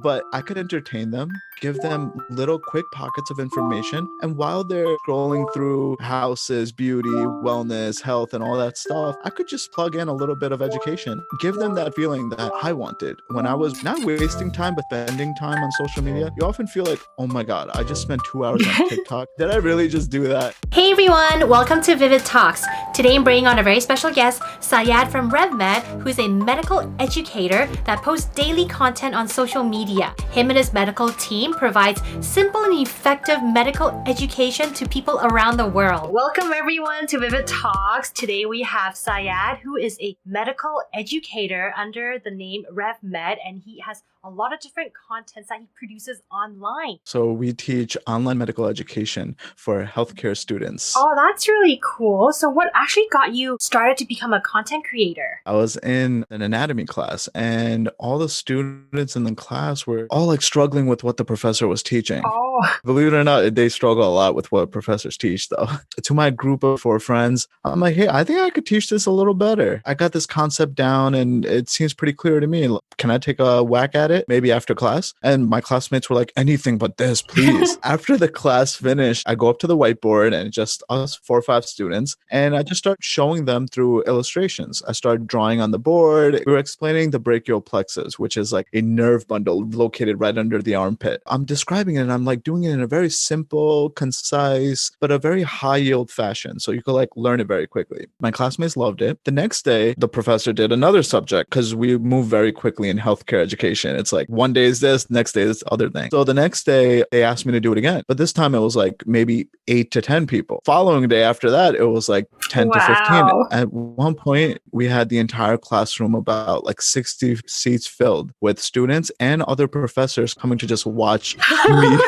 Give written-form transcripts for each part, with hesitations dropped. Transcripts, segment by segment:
but I could entertain them, give them little quick pockets of information. And while they're scrolling through houses, beauty, wellness, health, and all that stuff, I could just plug in a little bit of education, give them that feeling that I wanted. When I was not wasting time, but spending time on social media, you often feel like, oh my God, I just spent 2 hours on TikTok. Did I really just do that? Hey everyone, welcome to Vivid Talks. Today I'm bringing on a very special guest, Syed from Rev Med, who's a medical educator that posts daily content on social media. Him and his medical team provides simple and effective medical education to people around the world. Welcome everyone to Vivid Talks. Today we have Syed, who is a medical educator under the name Rev Med, and he has a lot of different contents that he produces online. So we teach online medical education for healthcare students. Oh, that's really cool. So what actually got you started to become a content creator? I was in an anatomy class and all the students in the class were all like struggling with what the professor was teaching. Oh. Believe it or not, they struggle a lot with what professors teach though. To my group of 4 friends, I'm like, hey, I think I could teach this a little better. I got this concept down and it seems pretty clear to me. Can I take a whack at it? Maybe after class? And my classmates were like, anything but this, please. After the class finished, I go up to the whiteboard and just us 4 or 5 students, and I just start showing them through illustrations. I started drawing on the board. We were explaining the brachial plexus, which is like a nerve bundle located right under the armpit. I'm describing it and I'm like doing it in a very simple, concise, but a very high yield fashion. So you could like learn it very quickly. My classmates loved it. The next day, the professor did another subject because we move very quickly in healthcare education. It's like one day is this, next day is other thing. So the next day they asked me to do it again, but this time it was like maybe 8 to 10 people. Following day after that, it was like 10 to 15. At one point, we had the entire classroom, about like 60 seats filled with students and other professors coming to just watch me.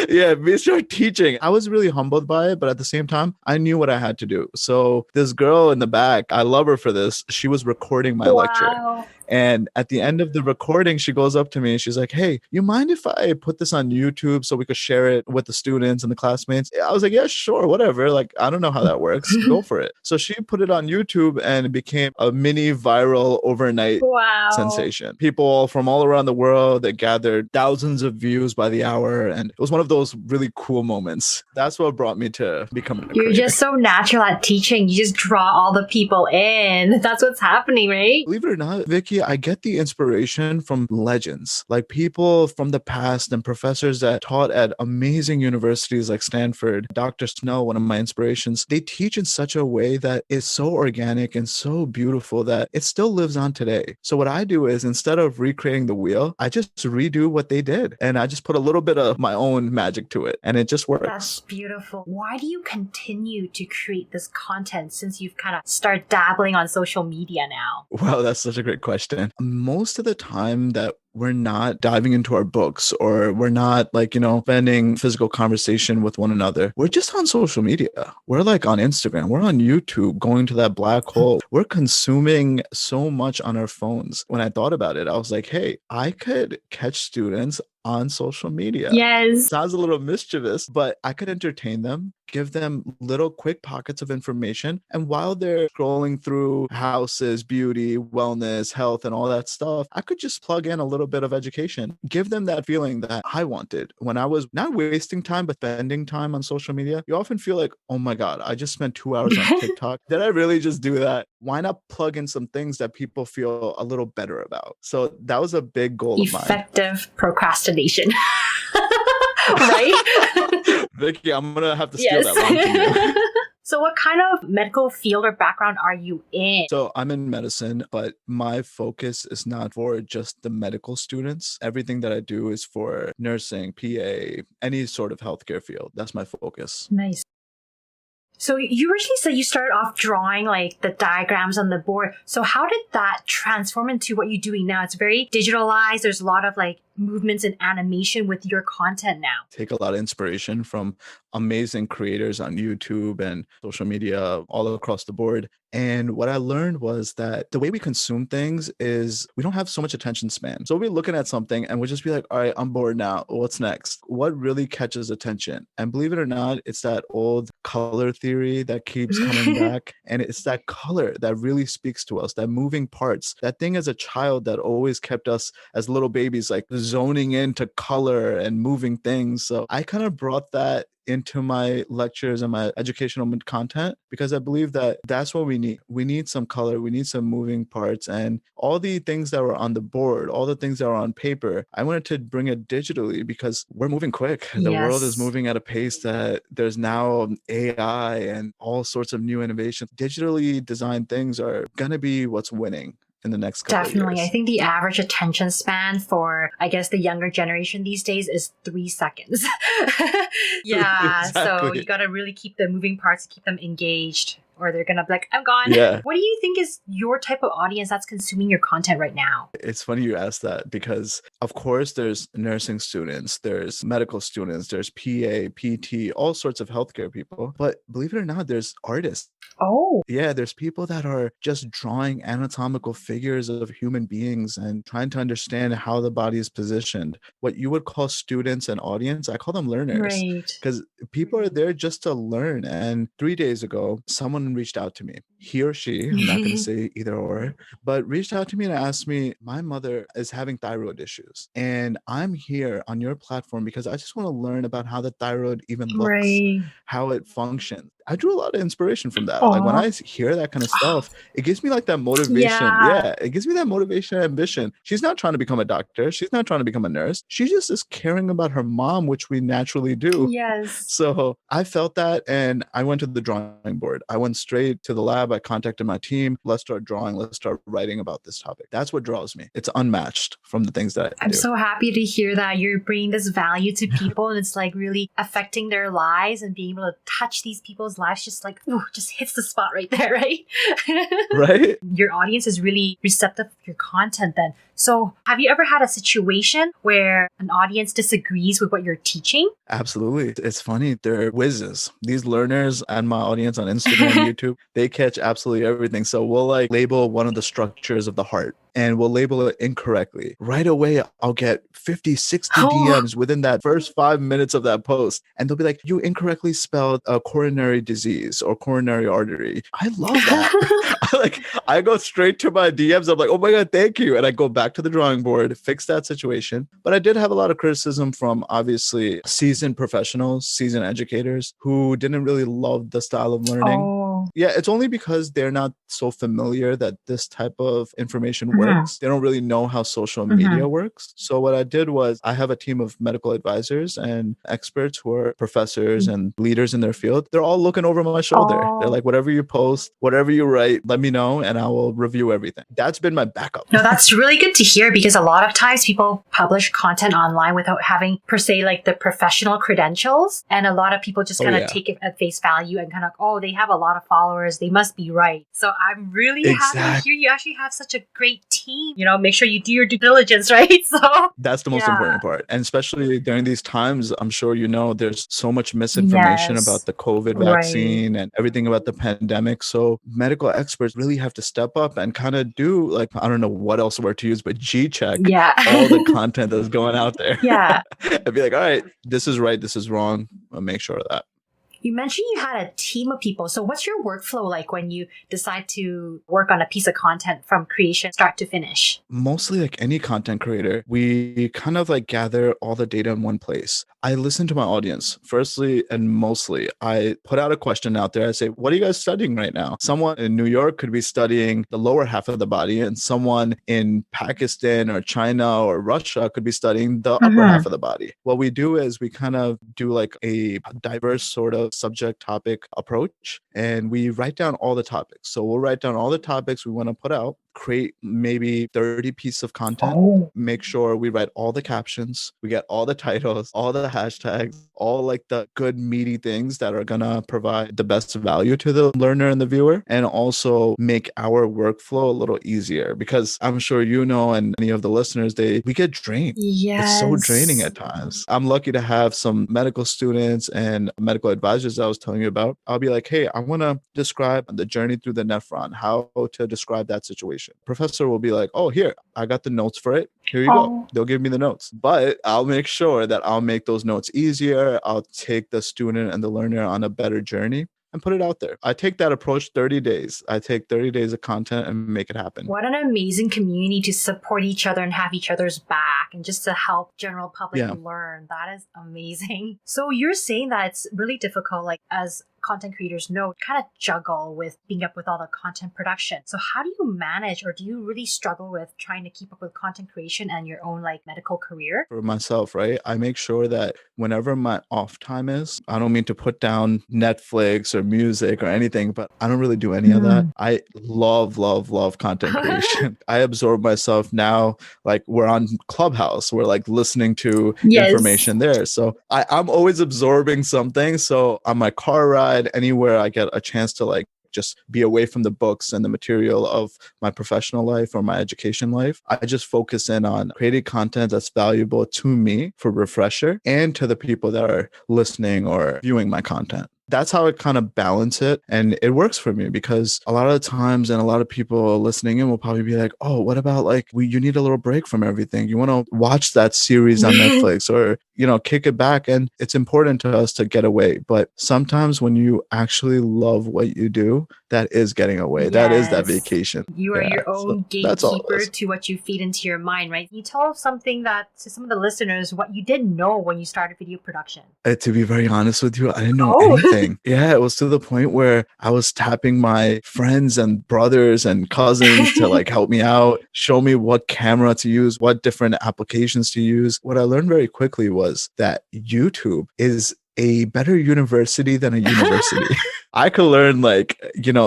Me start teaching. I was really humbled by it, but at the same time, I knew what I had to do. So this girl in the back, I love her for this. She was recording my lecture. And at the end of the recording, she goes up to me and she's like, hey, you mind if I put this on YouTube so we could share it with the students and the classmates? I was like, yeah, sure, whatever. Like, I don't know how that works. Go for it. So she put it on YouTube and it became a mini viral overnight sensation. People from all around the world that gathered thousands of views by the hour. And it was one of those really cool moments. That's what brought me to becoming a creator. You're just so natural at teaching. You just draw all the people in. That's what's happening, right? Believe it or not, Vicky, I get the inspiration from legends, like people from the past and professors that taught at amazing universities like Stanford. Dr. Snow, one of my inspirations, they teach in such a way that is so organic and so beautiful that it still lives on today. So what I do is instead of recreating the wheel, I just redo what they did. And I just put a little bit of my own magic to it. And it just works. That's beautiful. Why do you continue to create this content since you've kind of started dabbling on social media now? Wow, that's such a great question. Most of the time that we're not diving into our books or we're not spending physical conversation with one another. We're just on social media. We're like on Instagram. We're on YouTube going to that black hole. We're consuming so much on our phones. When I thought about it, I was like, hey, I could catch students on social media. Yes. Sounds a little mischievous, but I could entertain them, give them little quick pockets of information. And while they're scrolling through houses, beauty, wellness, health, and all that stuff, I could just plug in a little bit of education, give them that feeling that I wanted. When I was not wasting time, but spending time on social media, you often feel like, oh my God, I just spent 2 hours on TikTok. Did I really just do that? Why not plug in some things that people feel a little better about? So that was a big goal of mine. Effective procrastination. Right? Vicky, I'm going to have to steal that line from you. So what kind of medical field or background are you in? So I'm in medicine, but my focus is not for just the medical students. Everything that I do is for nursing, PA, any sort of healthcare field. That's my focus. Nice. So you originally said you started off drawing like the diagrams on the board. So how did that transform into what you're doing now? It's very digitalized. There's a lot of like movements and animation with your content now. Take a lot of inspiration from amazing creators on YouTube and social media all across the board. And what I learned was that the way we consume things is we don't have so much attention span. So we'll be looking at something and we'll just be like, all right, I'm bored now. What's next? What really catches attention? And believe it or not, it's that old color theory that keeps coming back. And it's that color that really speaks to us, that moving parts, that thing as a child that always kept us as little babies, like zoning into color and moving things. So I kind of brought that into my lectures and my educational content because I believe that that's what we need. We need some color, we need some moving parts, and all the things that were on the board, all the things that were on paper, I wanted to bring it digitally because we're moving quick. The world is moving at a pace that there's now AI and all sorts of new innovations. Digitally designed things are going to be what's winning in the next couple of Definitely. I years. think the average attention span for, I guess, the younger generation these days is 3 seconds. Yeah. So Exactly. you got to really keep the moving parts, keep them engaged, or they're going to be like, I'm gone. Yeah. What do you think is your type of audience that's consuming your content right now? It's funny you asked that because, of course, there's nursing students, there's medical students, there's PA, PT, all sorts of healthcare people. But believe it or not, there's artists. Oh, Yeah, there's people that are just drawing anatomical figures of human beings and trying to understand how the body is positioned. What you would call students and audience, I call them learners right. because people are there just to learn. And 3 days ago, someone reached out to me. He or she, I'm not going to say either or, but reached out to me and asked me, my mother is having thyroid issues. And I'm here on your platform because I just want to learn about how the thyroid even looks, Right. how it functions. I drew a lot of inspiration from that. Like when Oh, I hear that kind of stuff, it gives me like that motivation. yeah. Yeah, it gives me that motivation and ambition. She's not trying to become a doctor. She's not trying to become a nurse. She just is caring about her mom, which we naturally do. Yes. So I felt that and I went to the drawing board. I went straight to the lab. I contacted my team. Let's start drawing. Let's start writing about this topic. That's what draws me. It's unmatched from the things that I I'm do. so happy to hear that you're bringing this value to people and it's like really affecting their lives and being able to touch these people's lives just like, ooh, just hits the spot right there, right? Right? Your audience is really receptive to your content then. So have you ever had a situation where an audience disagrees with what you're teaching? Absolutely. It's funny. They're whizzes. These learners and my audience on Instagram, YouTube, they catch absolutely everything. So we'll like label one of the structures of the heart and we'll label it incorrectly. Right away, I'll get 50, 60 Oh, DMs within that first 5 minutes of that post. And they'll be like, you incorrectly spelled a coronary disease or coronary artery. I love that. I go straight to my DMs. I'm like, oh my God, thank you. And I go back to the drawing board, fix that situation. But I did have a lot of criticism from obviously seasoned professionals, seasoned educators who didn't really love the style of learning. oh. Yeah, it's only because they're not so familiar that this type of information Mhm. works. They don't really know how social media works. So what I did was I have a team of medical advisors and experts who are professors and leaders in their field. They're all looking over my shoulder. They're Oh. like, whatever you post, whatever you write, let me know and I will review everything. That's been my backup. No, that's really good to hear because a lot of times people publish content online without having per se like the professional credentials. And a lot of people just Oh, kind of yeah. take it at face value and kind of, oh, they have a lot of followers. They must be right. So I'm really happy to Exactly. hear you actually have such a great team. You know, make sure you do your due diligence, right? So That's the most yeah. important part. And especially during these times, I'm sure you know there's so much misinformation Yes. about the COVID Right. vaccine and everything about the pandemic. So medical experts really have to step up and kind of do like, I don't know what else word to use, but G check Yeah. all the content that's going out there. Yeah. And be like, all right, this is right, this is wrong. I'll make sure of that. You mentioned you had a team of people. So what's your workflow like when you decide to work on a piece of content from creation start to finish? Mostly like any content creator, we kind of like gather all the data in one place. I listen to my audience firstly and mostly. I put out a question out there. I say, what are you guys studying right now? Someone in New York could be studying the lower half of the body, and someone in Pakistan or China or Russia could be studying the upper half of the body. What we do is we kind of do like a diverse sort of subject topic approach, and we write down all the topics. So we'll write down all the topics we want to put out, create maybe 30 pieces of content, make sure we write all the captions, we get all the titles, all the hashtags, all like the good meaty things that are gonna provide the best value to the learner and the viewer, and also make our workflow a little easier because I'm sure you know, and many of the listeners, we get drained. Yes. It's so draining at times. I'm lucky to have some medical students and medical advisors I was telling you about. I'll be like, hey, I want to describe the journey through the nephron, how to describe that situation. Professor will be like, oh, here, I got the notes for it. Here you go. They'll give me the notes. But I'll make sure that I'll make those notes easier. I'll take the student and the learner on a better journey. and put it out there. I take that approach 30 days. I take 30 days of content and make it happen. What an amazing community to support each other and have each other's back and just to help general public learn. That is amazing. So you're saying that it's really difficult, like as content creators know, kind of juggle with being up with all the content production. So how do you manage, or do you really struggle with trying to keep up with content creation and your own like medical career? For myself, right? I make sure that whenever my off time is, I don't mean to put down Netflix or music or anything, but I don't really do any of that. I love content creation. I absorb myself now, like we're on Clubhouse, we're like listening to information there. So I'm always absorbing something. So on my car ride, anywhere I get a chance to like just be away from the books and the material of my professional life or my education life, I just focus in on creating content that's valuable to me for refresher and to the people that are listening or viewing my content. That's how I kind of balance it. And it works for me because a lot of the times and a lot of people listening in will probably be like, oh, what about like you need a little break from everything. You want to watch that series on Netflix or, kick it back. And it's important to us to get away. But sometimes when you actually love what you do, that is getting away. Yes. That is that vacation. You are your own gatekeeper to what you feed into your mind, right? You tell something that to some of the listeners what you didn't know when you started video production. To be very honest with you, I didn't know anything. Yeah, it was to the point where I was tapping my friends and brothers and cousins to like help me out, show me what camera to use, what different applications to use. What I learned very quickly was that YouTube is a better university than a university. I could learn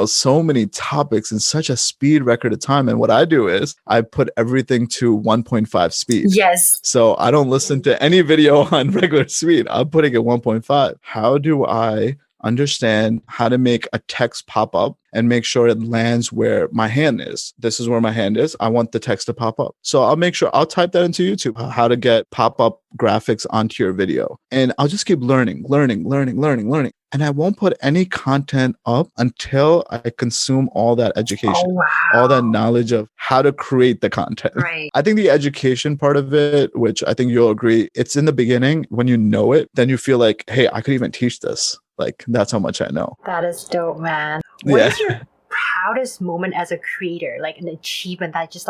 so many topics in such a speed record of time. And what I do is I put everything to 1.5 speed. Yes. So I don't listen to any video on regular speed. I'm putting it 1.5. How do I understand how to make a text pop up and make sure it lands where my hand is? This is where my hand is. I want the text to pop up. So I'll make sure I'll type that into YouTube, how to get pop-up graphics onto your video. And I'll just keep learning. And I won't put any content up until I consume all that education, all that knowledge of how to create the content. Right. I think the education part of it, which I think you'll agree, it's in the beginning. When you know it, then you feel like, hey, I could even teach this. Like, that's how much I know. That is dope, man. What is your proudest moment as a creator? Like an achievement that just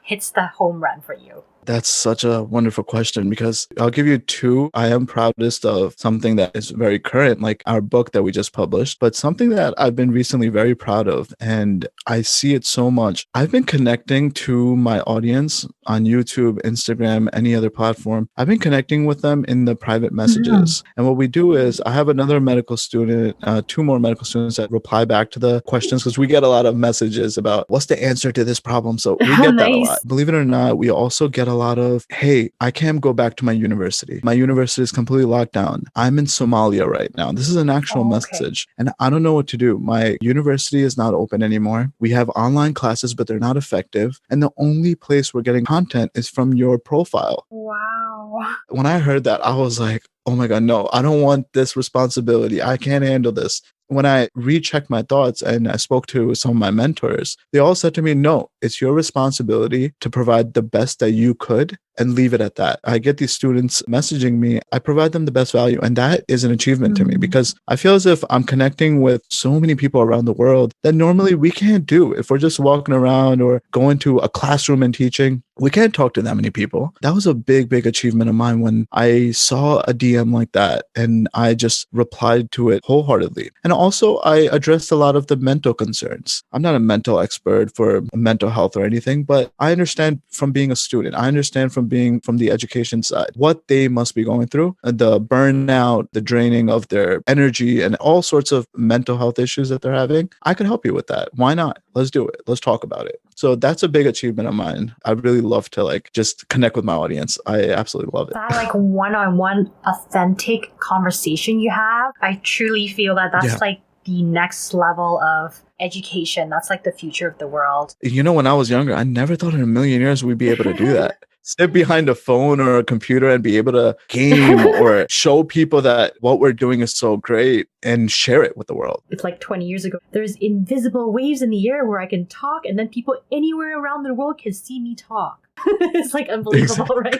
hits the home run for you? That's such a wonderful question because I'll give you two. I am proudest of something that is very current, like our book that we just published, but something that I've been recently very proud of, and I see it so much. I've been connecting to my audience on YouTube, Instagram, any other platform. I've been connecting with them in the private messages. And what we do is I have another medical student, two more medical students that reply back to the questions because we get a lot of messages about what's the answer to this problem. So we get that a lot. Believe it or not, we also get a lot of, hey, I can't go back to my university. My university is completely locked down. I'm in Somalia right now. This is an actual message. And I don't know what to do. My university is not open anymore. We have online classes, but they're not effective. And the only place we're getting content is from your profile. Wow. When I heard that, I was like, oh my God, no, I don't want this responsibility. I can't handle this. When I rechecked my thoughts and I spoke to some of my mentors, they all said to me, no, it's your responsibility to provide the best that you could and leave it at that. I get these students messaging me. I provide them the best value. And that is an achievement to me because I feel as if I'm connecting with so many people around the world that normally we can't do. If we're just walking around or going to a classroom and teaching, we can't talk to that many people. That was a big achievement of mine when I saw a DM like that and I just replied to it wholeheartedly. And also I addressed a lot of the mental concerns. I'm not a mental expert for mental health or anything, but I understand from being a student. I understand from being from the education side, what they must be going through, the burnout, the draining of their energy and all sorts of mental health issues that they're having. I could help you with that. Why not? Let's do it. Let's talk about it. So that's a big achievement of mine. I really love to just connect with my audience. I absolutely love it. That one-on-one authentic conversation you have, I truly feel that that's the next level of education. That's the future of the world. When I was younger, I never thought in a million years we'd be able to do that. Sit behind a phone or a computer and be able to game or show people that what we're doing is so great and share it with the world. It's 20 years ago. There's invisible waves in the air where I can talk and then people anywhere around the world can see me talk. It's like unbelievable, right?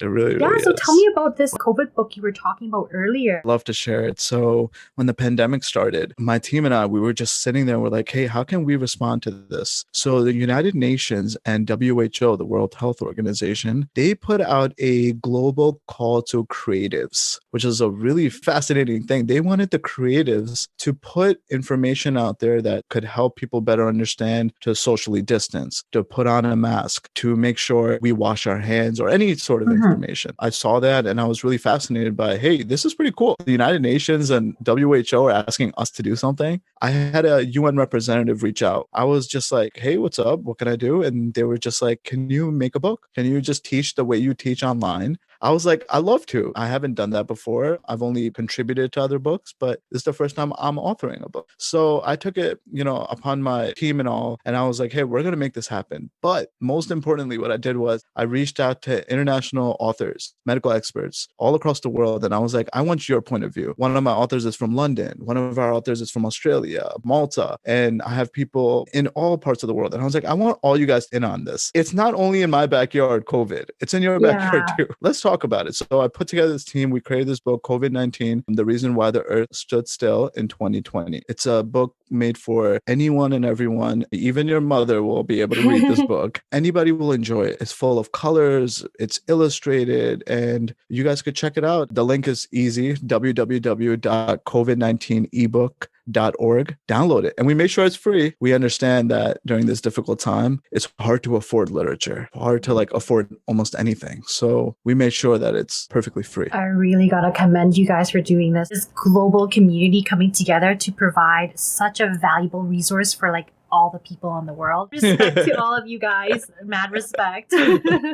It really, Yeah, really so is. tell me about this COVID book you were talking about earlier. Love to share it. So when the pandemic started, my team and I, we were just sitting there. We're like, hey, how can we respond to this? So the United Nations and WHO, the World Health Organization, they put out a global call to creatives, which is a really fascinating thing. They wanted the creatives to put information out there that could help people better understand to socially distance, to put on a mask, to make sure we wash our hands or any sort of information. I saw that and I was really fascinated by, hey, this is pretty cool. The United Nations and WHO are asking us to do something. I had a UN representative reach out. I was just like, hey, what's up? What can I do? And they were just like, can you make a book? Can you just teach the way you teach online? I was like, I love to. I haven't done that before. I've only contributed to other books, but this is the first time I'm authoring a book. So I took it, upon my team and all, and I was like, hey, we're going to make this happen. But most importantly, what I did was I reached out to international authors, medical experts all across the world. And I was like, I want your point of view. One of my authors is from London. One of our authors is from Australia, Malta. And I have people in all parts of the world. And I was like, I want all you guys in on this. It's not only in my backyard, COVID. It's in your backyard too. Let's talk about it. So I put together this team. We created this book, COVID-19, The Reason Why the Earth Stood Still in 2020. It's a book made for anyone and everyone. Even your mother will be able to read this book. Anybody will enjoy it. It's full of colors. It's illustrated, and you guys could check it out. The link is easy, www.covid19ebook.org. Download it. And we make sure it's free. We understand that during this difficult time, it's hard to afford literature, hard to afford almost anything. So we made sure that it's perfectly free. I really gotta commend you guys for doing this. This global community coming together to provide such a valuable resource for all the people in the world. Respect to all of you guys. Mad respect.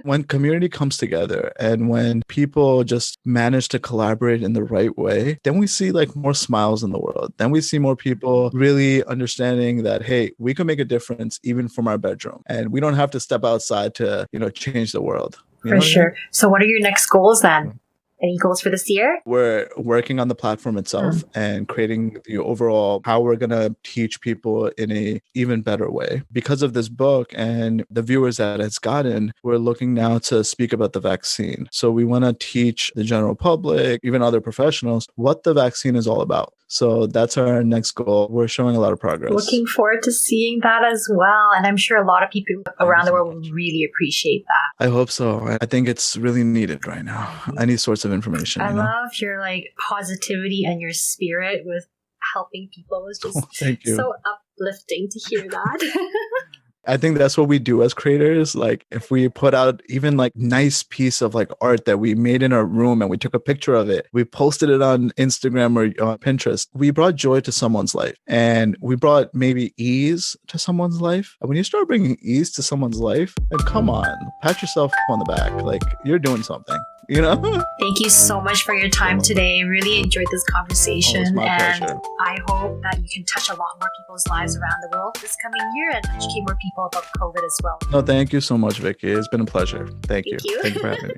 When community comes together and when people just manage to collaborate in the right way, then we see more smiles in the world. Then we see more people really understanding that, hey, we can make a difference even from our bedroom. And we don't have to step outside to, change the world. For sure. So what are your next goals then? Any goals for this year? We're working on the platform itself and creating the overall how we're going to teach people in a even better way. Because of this book and the viewers that it's gotten, we're looking now to speak about the vaccine. So we want to teach the general public, even other professionals, what the vaccine is all about. So that's our next goal. We're showing a lot of progress. Looking forward to seeing that as well. And I'm sure a lot of people around the world will really appreciate that. I hope so. I think it's really needed right now. Any sorts of information. I love your positivity and your spirit with helping people. It's just thank you. So uplifting to hear that. I think that's what we do as creators. If we put out even nice piece of art that we made in our room and we took a picture of it, we posted it on Instagram or Pinterest, we brought joy to someone's life and we brought maybe ease to someone's life. And when you start bringing ease to someone's life, then come on, pat yourself on the back. You're doing something. Thank you so much for your time today. Really enjoyed this conversation. It's my and pleasure. I hope that you can touch a lot more people's lives around the world this coming year and educate more people about COVID as well. No, thank you so much, Vicky. It's been a pleasure. Thank you. Thank you. Thank you for having me.